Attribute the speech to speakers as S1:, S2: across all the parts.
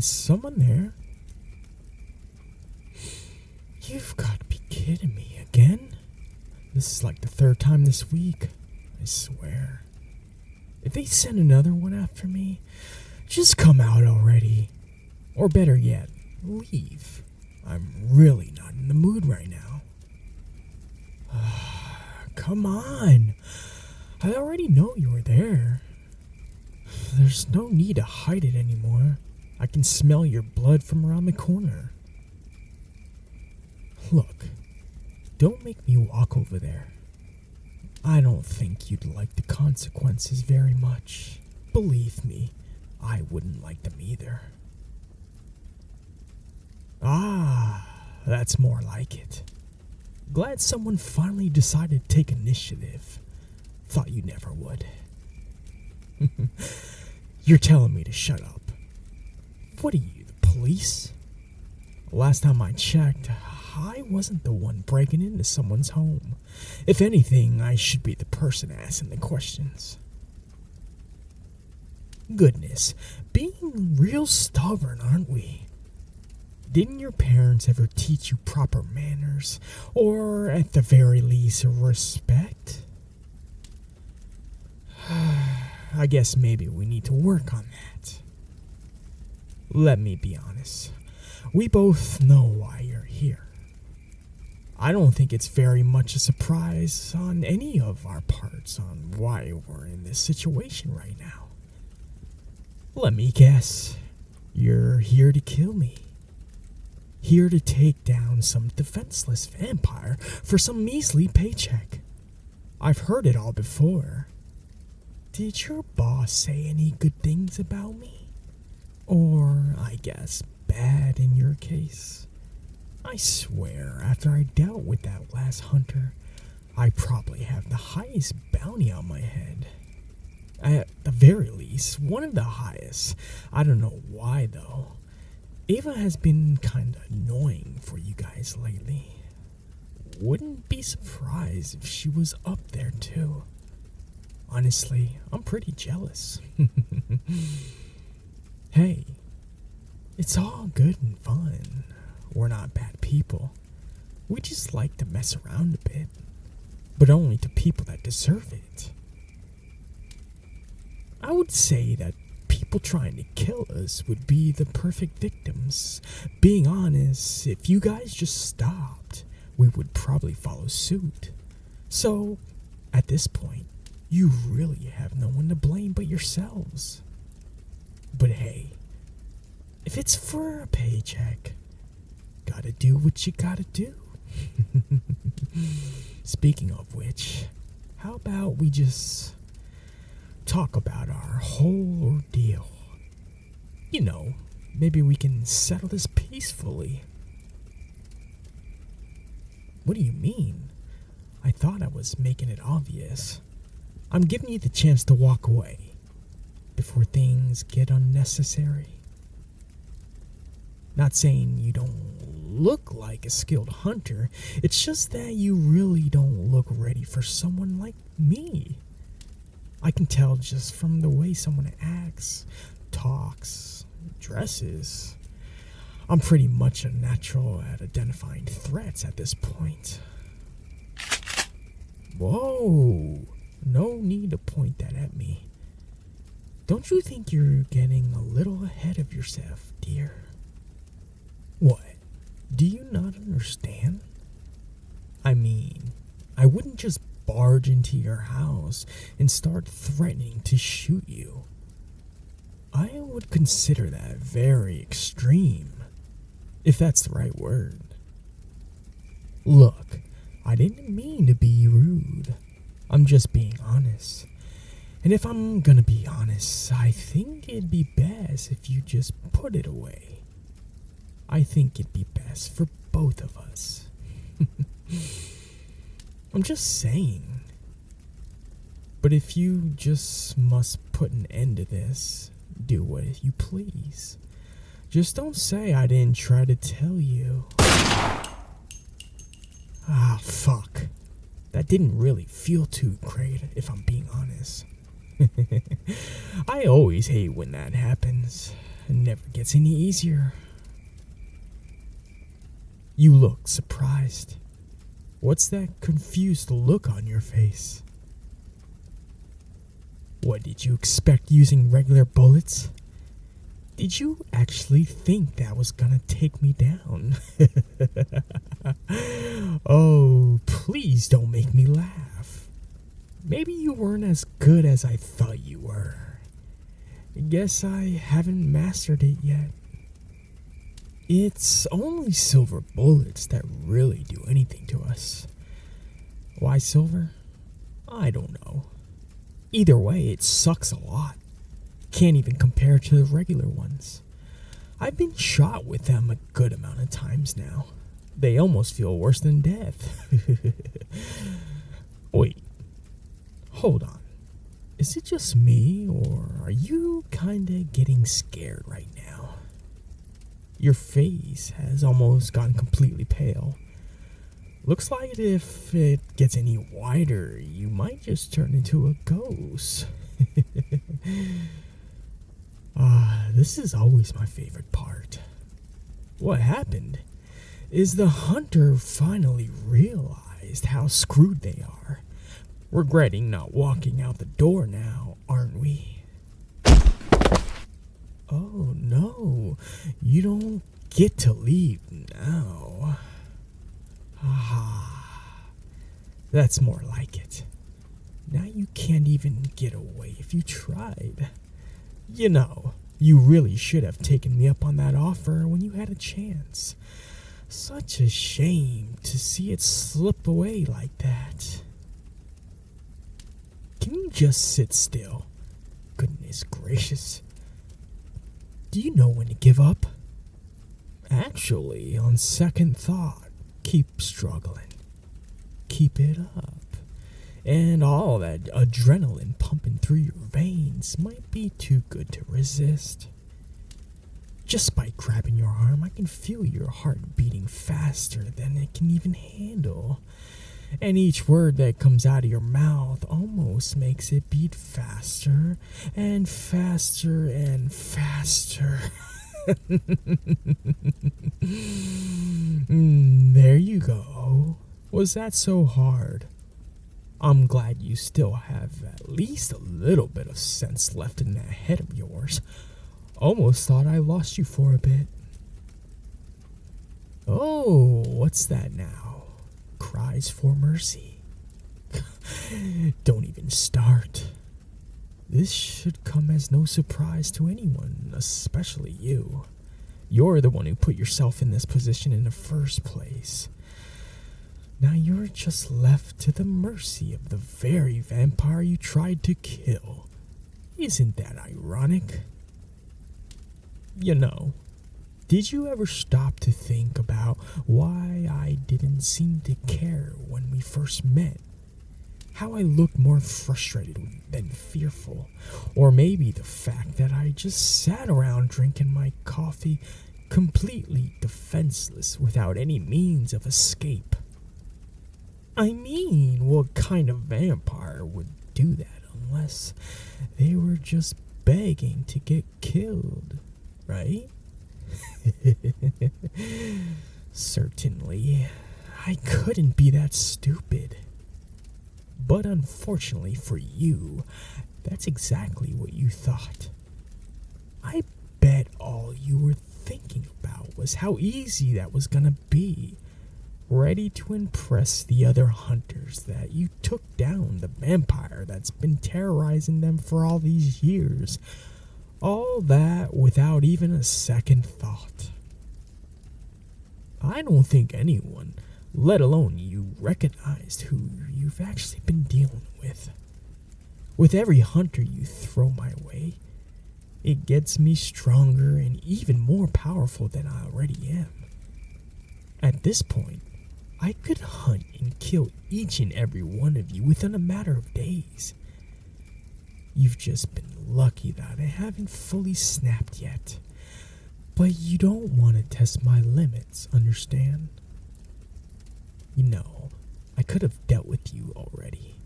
S1: someone there? You've got to be kidding me again. This is like the third time this week, I swear. If they send another one after me, just come out already. Or better yet, leave. I'm really not in the mood right now. Come on. I already know you were there. There's no need to hide it anymore. I can smell your blood from around the corner. Look, don't make me walk over there. I don't think you'd like the consequences very much. Believe me, I wouldn't like them either. Ah, that's more like it. Glad someone finally decided to take initiative. Thought you never would. You're telling me to shut up. What are you, the police? Last time I checked, I wasn't the one breaking into someone's home. If anything, I should be the person asking the questions. Goodness, being real stubborn, aren't we? Didn't your parents ever teach you proper manners, or at the very least, respect? I guess maybe we need to work on that. Let me be honest. We both know why you're here. I don't think it's very much a surprise on any of our parts on why we're in this situation right now. Let me guess. You're here to kill me. Here to take down some defenseless vampire for some measly paycheck. I've heard it all before. Did your boss say any good things about me? Or, I guess, bad in your case? I swear, after I dealt with that last hunter, I probably have the highest bounty on my head. At the very least, one of the highest. I don't know why, though. Ava has been kinda annoying for you guys lately. Wouldn't be surprised if she was up there, too. Honestly, I'm pretty jealous. Hey, it's all good and fun. We're not bad people. We just like to mess around a bit. But only to people that deserve it. I would say that people trying to kill us would be the perfect victims. Being honest, if you guys just stopped, we would probably follow suit. So, at this point, you really have no one to blame but yourselves. But hey, if it's for a paycheck, gotta do what you gotta do. Speaking of which, how about we just talk about our whole ordeal? You know, maybe we can settle this peacefully. What do you mean? I thought I was making it obvious. I'm giving you the chance to walk away before things get unnecessary. Not saying you don't look like a skilled hunter, it's just that you really don't look ready for someone like me. I can tell just from the way someone acts, talks, dresses. I'm pretty much a natural at identifying threats at this point. Whoa, no need to point that at me. Don't you think you're getting a little ahead of yourself, dear? What? Do you not understand? I mean, I wouldn't just barge into your house and start threatening to shoot you. I would consider that very extreme, if that's the right word. Look, I didn't mean to be rude. I'm just being honest. And if I'm gonna be honest, I think it'd be best if you just put it away. I think it'd be best for both of us. I'm just saying. But if you just must put an end to this, do what you please. Just don't say I didn't try to tell you. Ah, fuck. That didn't really feel too great, if I'm being honest. I always hate when that happens. never gets any easier. You look surprised. What's that confused look on your face? What, did you expect using regular bullets? Did you actually think that was gonna take me down? Oh, please don't make me laugh. Maybe you weren't as good as I thought you were. Guess I haven't mastered it yet. It's only silver bullets that really do anything to us. Why silver? I don't know. Either way, it sucks a lot. Can't even compare to the regular ones. I've been shot with them a good amount of times now. They almost feel worse than death. Wait, hold on. Is it just me, or are you kinda getting scared right now? Your face has almost gone completely pale. Looks like if it gets any wider, you might just turn into a ghost. This is always my favorite part. What happened is the hunter finally realized how screwed they are. Regretting not walking out the door now, aren't we? Oh no, you don't get to leave now. That's more like it. Now you can't even get away if you tried. You know, you really should have taken me up on that offer when you had a chance. Such a shame to see it slip away like that. Can you just sit still? Goodness gracious. Do you know when to give up? Actually, on second thought, keep struggling. Keep it up. And all that adrenaline pumping through your veins might be too good to resist. Just by grabbing your arm, I can feel your heart beating faster than it can even handle. And each word that comes out of your mouth almost makes it beat faster and faster and faster. There you go. Was that so hard? I'm glad you still have at least a little bit of sense left in that head of yours. Almost thought I lost you for a bit. Oh, what's that now? Cries for mercy. Don't even start. This should come as no surprise to anyone, especially you. You're the one who put yourself in this position in the first place. Now you're just left to the mercy of the very vampire you tried to kill. Isn't that ironic? You know, did you ever stop to think about why I didn't seem to care when we first met? How I looked more frustrated than fearful, or maybe the fact that I just sat around drinking my coffee, completely defenseless without any means of escape. I mean, what kind of vampire would do that unless they were just begging to get killed, right? Certainly, I couldn't be that stupid. But unfortunately for you, that's exactly what you thought. I bet all you were thinking about was how easy that was gonna be. Ready to impress the other hunters that you took down the vampire that's been terrorizing them for all these years. All that without even a second thought. I don't think anyone, let alone you, recognized who you've actually been dealing with. With every hunter you throw my way, it gets me stronger and even more powerful than I already am. At this point, I could hunt and kill each and every one of you within a matter of days. You've just been lucky that I haven't fully snapped yet. But you don't want to test my limits, understand? You know, I could have dealt with you already.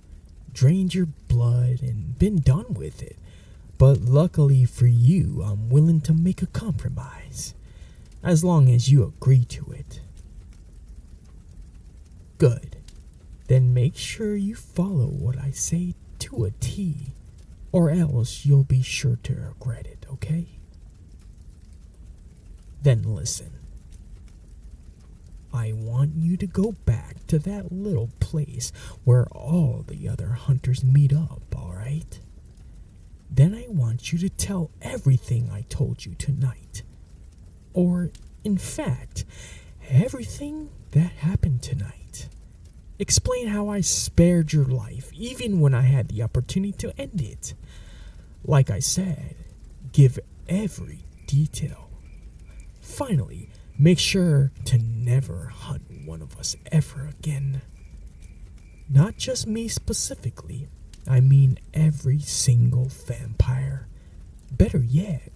S1: Drained your blood and been done with it. but luckily for you, I'm willing to make a compromise, as long as you agree to it. Good. Then make sure you follow what I say to a T, or else you'll be sure to regret it, okay? Then listen. I want you to go back to that little place where all the other hunters meet up, alright? Then I want you to tell everything I told you tonight. Or, in fact, everything that happened tonight. Explain how I spared your life, even when I had the opportunity to end it. Like I said, give every detail. Finally, make sure to never hunt one of us ever again. Not just me specifically, I mean every single vampire. Better yet,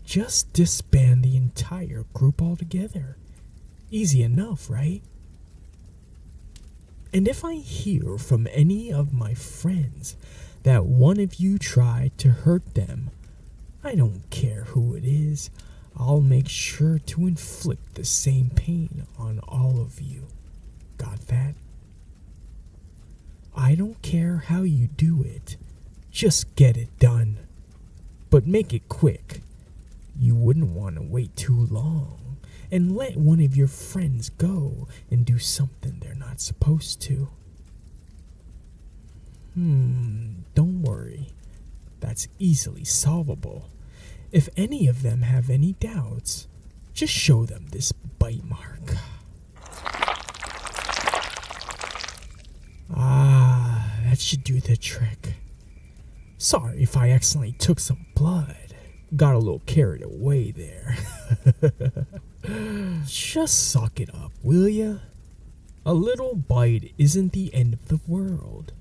S1: just disband the entire group altogether. Easy enough, right? And if I hear from any of my friends that one of you tried to hurt them, I don't care who it is, I'll make sure to inflict the same pain on all of you. Got that? I don't care how you do it, just get it done. But make it quick. You wouldn't want to wait too long and let one of your friends go and do something they're not supposed to. Don't worry. That's easily solvable. If any of them have any doubts, just show them this bite mark. That should do the trick. Sorry if I accidentally took some blood. Got a little carried away there. Just suck it up, will ya? A little bite isn't the end of the world.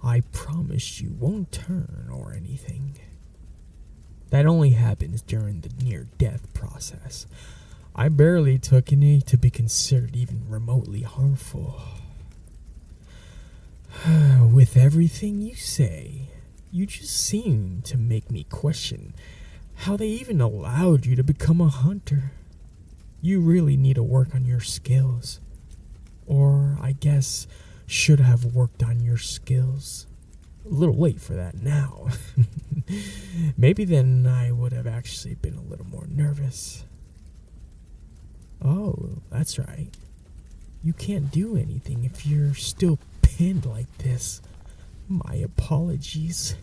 S1: I promise you won't turn or anything. That only happens during the near-death process. I barely took any to be considered even remotely harmful. With everything you say, you just seem to make me question how they even allowed you to become a hunter. You really need to work on your skills. Or, I guess, should have worked on your skills. A little late for that now. Maybe then I would have actually been a little more nervous. Oh, that's right. You can't do anything if you're still pinned like this. My apologies.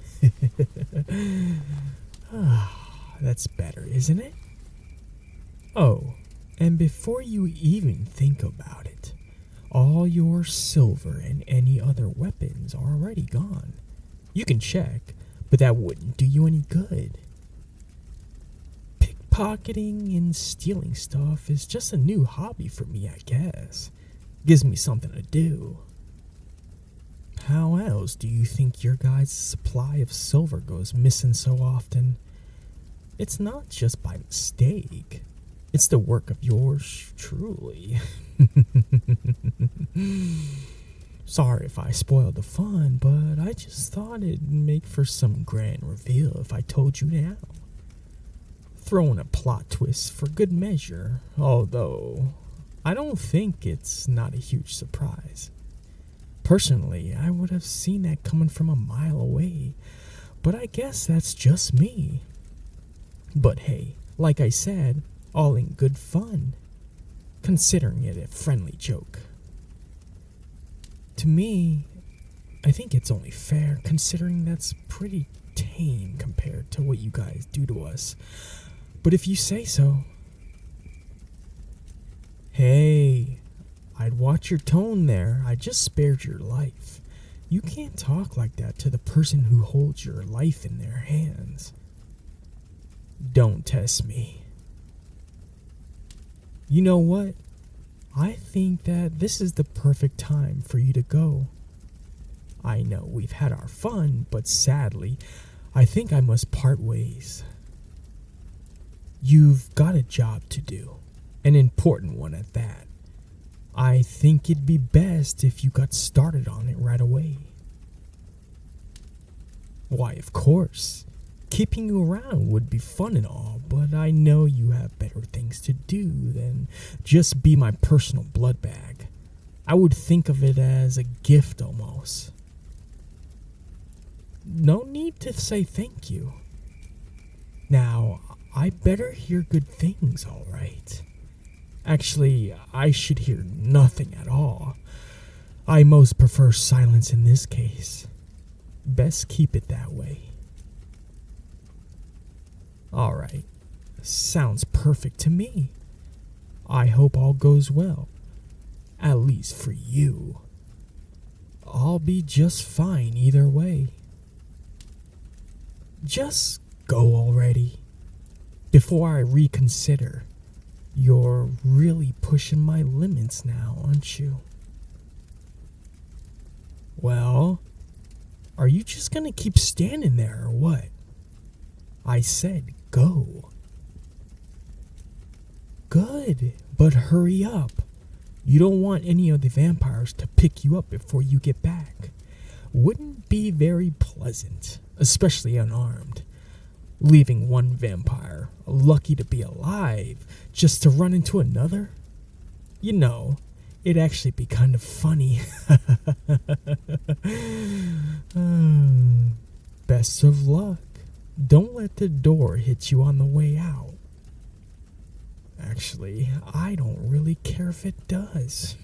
S1: That's better, isn't it? Oh, and before you even think about it, all your silver and any other weapons are already gone. You can check, but that wouldn't do you any good. Pickpocketing and stealing stuff is just a new hobby for me, I guess. Gives me something to do. How else do you think your guys' supply of silver goes missing so often? It's not just by mistake. It's the work of yours truly. Sorry if I spoiled the fun, but I just thought it'd make for some grand reveal if I told you now. Throw in a plot twist for good measure, although I don't think it's not a huge surprise. Personally, I would have seen that coming from a mile away, but I guess that's just me. But hey, like I said, all in good fun, considering it a friendly joke. To me, I think it's only fair, considering that's pretty tame compared to what you guys do to us. But if you say so. Hey, I'd watch your tone there. I just spared your life. You can't talk like that to the person who holds your life in their hands. Don't test me. You know what? I think that this is the perfect time for you to go. I know we've had our fun, but sadly, I think I must part ways. You've got a job to do, an important one at that. I think it'd be best if you got started on it right away. Why, of course. Keeping you around would be fun and all, but I know you have better things to do than just be my personal blood bag. I would think of it as a gift almost. No need to say thank you. Now, I better hear good things, all right? Actually, I should hear nothing at all. I most prefer silence in this case. Best keep it that way. Alright, sounds perfect to me. I hope all goes well. At least for you. I'll be just fine either way. Just go already. Before I reconsider. You're really pushing my limits now, aren't you? Well, are you just gonna keep standing there or what? I said go. Good, but hurry up. You don't want any of the vampires to pick you up before you get back. Wouldn't be very pleasant, especially unarmed. Leaving one vampire, lucky to be alive, just to run into another? You know, it'd actually be kind of funny. Best of luck. Don't let the door hit you on the way out. Actually, I don't really care if it does.